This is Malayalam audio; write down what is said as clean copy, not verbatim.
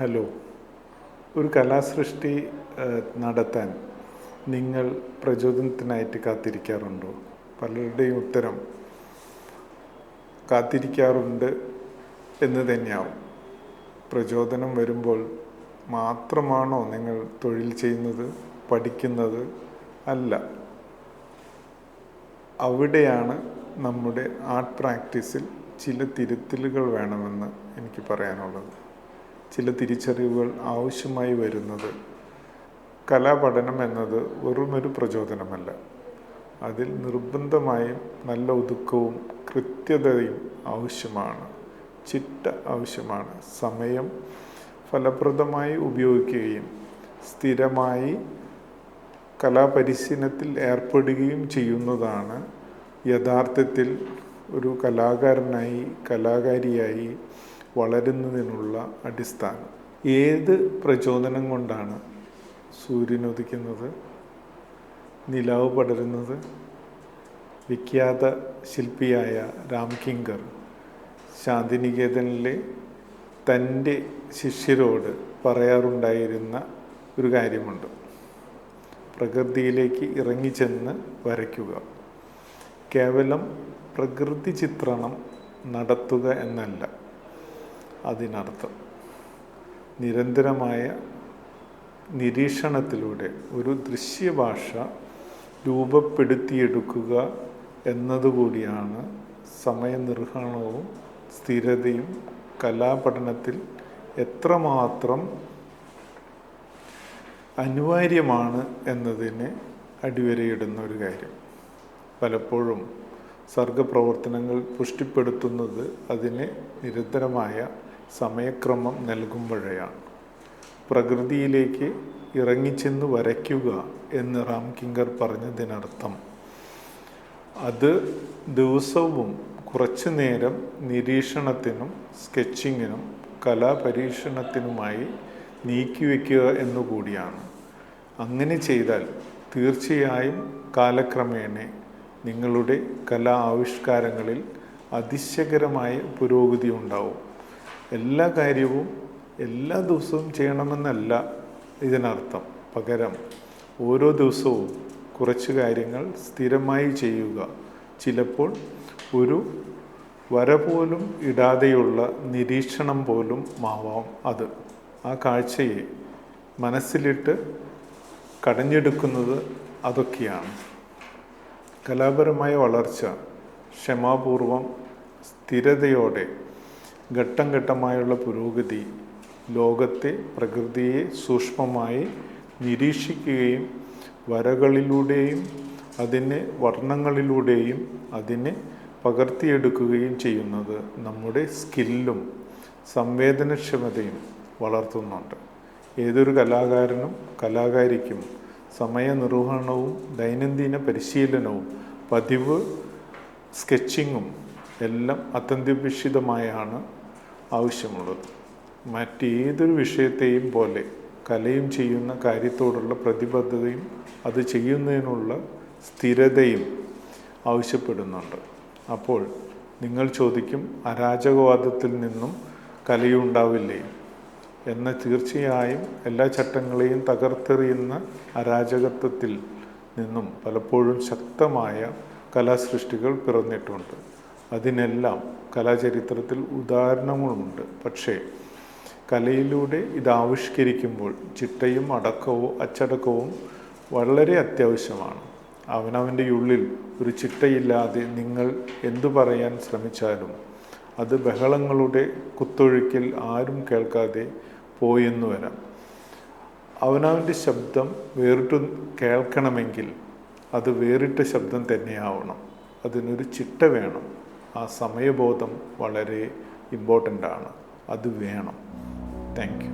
ഹലോ. ഒരു കലാസൃഷ്ടി നടത്താൻ നിങ്ങൾ പ്രചോദനത്തിനായിട്ട് കാത്തിരിക്കാറുണ്ടോ? പലരുടെയും ഉത്തരം കാത്തിരിക്കാറുണ്ട് എന്ന് തന്നെയാവും. പ്രചോദനം വരുമ്പോൾ മാത്രമാണോ നിങ്ങൾ തൊഴിൽ ചെയ്യുന്നത്, പഠിക്കുന്നത്? അല്ല. അവിടെയാണ് നമ്മുടെ ആർട്ട് പ്രാക്ടീസിൽ ചില തിരുത്തലുകൾ വേണമെന്ന് എനിക്ക് പറയാനുള്ളത്. ചില തിരിച്ചറിവുകൾ ആവശ്യമായി വരുന്നത്. കലാപഠനം എന്നത് വെറുമൊരു പ്രചോദനമല്ല. അതിൽ നിർബന്ധമായും നല്ല ഒതുക്കവും കൃത്യതയും ആവശ്യമാണ്. ചിട്ട ആവശ്യമാണ്. സമയം ഫലപ്രദമായി ഉപയോഗിക്കുകയും സ്ഥിരമായി കലാപരിശീലനത്തിൽ ഏർപ്പെടുകയും ചെയ്യുന്നതാണ് യഥാർത്ഥത്തിൽ ഒരു കലാകാരനായി കലാകാരിയായി വളരുന്നതിനുള്ള അടിസ്ഥാനം. ഏത് പ്രചോദനം കൊണ്ടാണ് സൂര്യൻ ഉദിക്കുന്നത്, നിലാവ് പടരുന്നത്? വിഖ്യാത ശില്പിയായ രാംകിങ്കർ ശാന്തിനികേതനിലെ തൻ്റെ ശിഷ്യരോട് പറയാറുണ്ടായിരുന്ന ഒരു കാര്യമുണ്ട്. പ്രകൃതിയിലേക്ക് ഇറങ്ങിച്ചെന്ന് വരയ്ക്കുക. കേവലം പ്രകൃതി ചിത്രണം നടത്തുക എന്നല്ല അതിനർത്ഥം. നിരന്തരമായ നിരീക്ഷണത്തിലൂടെ ഒരു ദൃശ്യഭാഷ രൂപപ്പെടുത്തിയെടുക്കുക എന്നതുകൂടിയാണ് സമയനിർവഹണവും സ്ഥിരതയും കലാപഠനത്തിൽ എത്രമാത്രം അനിവാര്യമാണ് എന്നതിന് അടിവരയിടുന്ന ഒരു കാര്യം. പലപ്പോഴും സർഗപ്രവർത്തനങ്ങൾ പുഷ്ടിപ്പെടുത്തുന്നത് അതിന് നിരന്തരമായ സമയക്രമം നൽകുമ്പോഴാണ്. പ്രകൃതിയിലേക്ക് ഇറങ്ങിച്ചെന്ന് വരയ്ക്കുക എന്ന് രാംകിങ്കർ പറഞ്ഞതിനർത്ഥം അത് ദിവസവും കുറച്ചു നേരം നിരീക്ഷണത്തിനും സ്കെച്ചിങ്ങിനും കലാപരീക്ഷണത്തിനുമായി നീക്കിവെക്കുക എന്നുകൂടിയാണ്. അങ്ങനെ ചെയ്താൽ തീർച്ചയായും കാലക്രമേണ നിങ്ങളുടെ കലാ ആവിഷ്കാരങ്ങളിൽ അതിശയകരമായ പുരോഗതി ഉണ്ടാവും. എല്ലാ കാര്യവും എല്ലാ ദിവസവും ചെയ്യണമെന്നല്ല ഇതിനർത്ഥം. പകരം ഓരോ ദിവസവും കുറച്ച് കാര്യങ്ങൾ സ്ഥിരമായി ചെയ്യുക. ചിലപ്പോൾ ഒരു വര പോലും ഇടാതെയുള്ള നിരീക്ഷണം പോലും ആവാം അത്. ആ കാഴ്ചയെ മനസ്സിലിട്ട് കടഞ്ഞെടുക്കുന്നത് അതൊക്കെയാണ്. കലാപരമായ വളർച്ച ക്ഷമാപൂർവം സ്ഥിരതയോടെ ഘട്ടം ഘട്ടമായുള്ള പുരോഗതി ലോകത്തെ പ്രകൃതിയെ സൂക്ഷ്മമായി നിരീക്ഷിക്കുകയും വരകളിലൂടെയും അതിനെ വർണ്ണങ്ങളിലൂടെയും അതിനെ പകർത്തിയെടുക്കുകയും ചെയ്യുന്നത് നമ്മുടെ സ്കില്ലും സംവേദനക്ഷമതയും വളർത്തുന്നുണ്ട്. ഏതൊരു കലാകാരനും കലാകാരിക്കും സമയനിർവഹണവും ദൈനംദിന പരിശീലനവും പതിവ് സ്കെച്ചിങ്ങും എല്ലാം അത്യന്താപേക്ഷിതമായാണ് ആവശ്യമുള്ളത്. മറ്റേതൊരു വിഷയത്തെയും പോലെ കലയും ചെയ്യുന്ന കാര്യത്തോടുള്ള പ്രതിബദ്ധതയും അത് ചെയ്യുന്നതിനുള്ള സ്ഥിരതയും ആവശ്യപ്പെടുന്നുണ്ട്. അപ്പോൾ നിങ്ങൾ ചോദിക്കും, അരാജകവാദത്തിൽ നിന്നും കലയുണ്ടാവില്ലേ എന്ന്? തീർച്ചയായും എല്ലാ ചട്ടങ്ങളെയും തകർത്തെറിയുന്ന അരാജകത്വത്തിൽ നിന്നും പലപ്പോഴും ശക്തമായ കലാസൃഷ്ടികൾ പിറന്നിട്ടുണ്ട്. അതിനെല്ലാം കലാചരിത്രത്തിൽ ഉദാഹരണങ്ങളുമുണ്ട്. പക്ഷേ കലയിലൂടെ ഇത് ആവിഷ്കരിക്കുമ്പോൾ ചിട്ടയും അച്ചടക്കവും വളരെ അത്യാവശ്യമാണ്. അവനവൻ്റെ ഉള്ളിൽ ഒരു ചിട്ടയില്ലാതെ നിങ്ങൾ എന്തു പറയാൻ ശ്രമിച്ചാലും അത് ബഹളങ്ങളുടെ കുത്തൊഴുക്കിൽ ആരും കേൾക്കാതെ പോയെന്നു വരാം. അവനവൻ്റെ ശബ്ദം വേറിട്ട് കേൾക്കണമെങ്കിൽ അത് വേറിട്ട ശബ്ദം തന്നെയാവണം. അതിനൊരു ചിട്ട വേണം. ആ സമയബോധം വളരെ ഇമ്പോർട്ടൻ്റ് ആണ്. അത് വേണം. Thank you.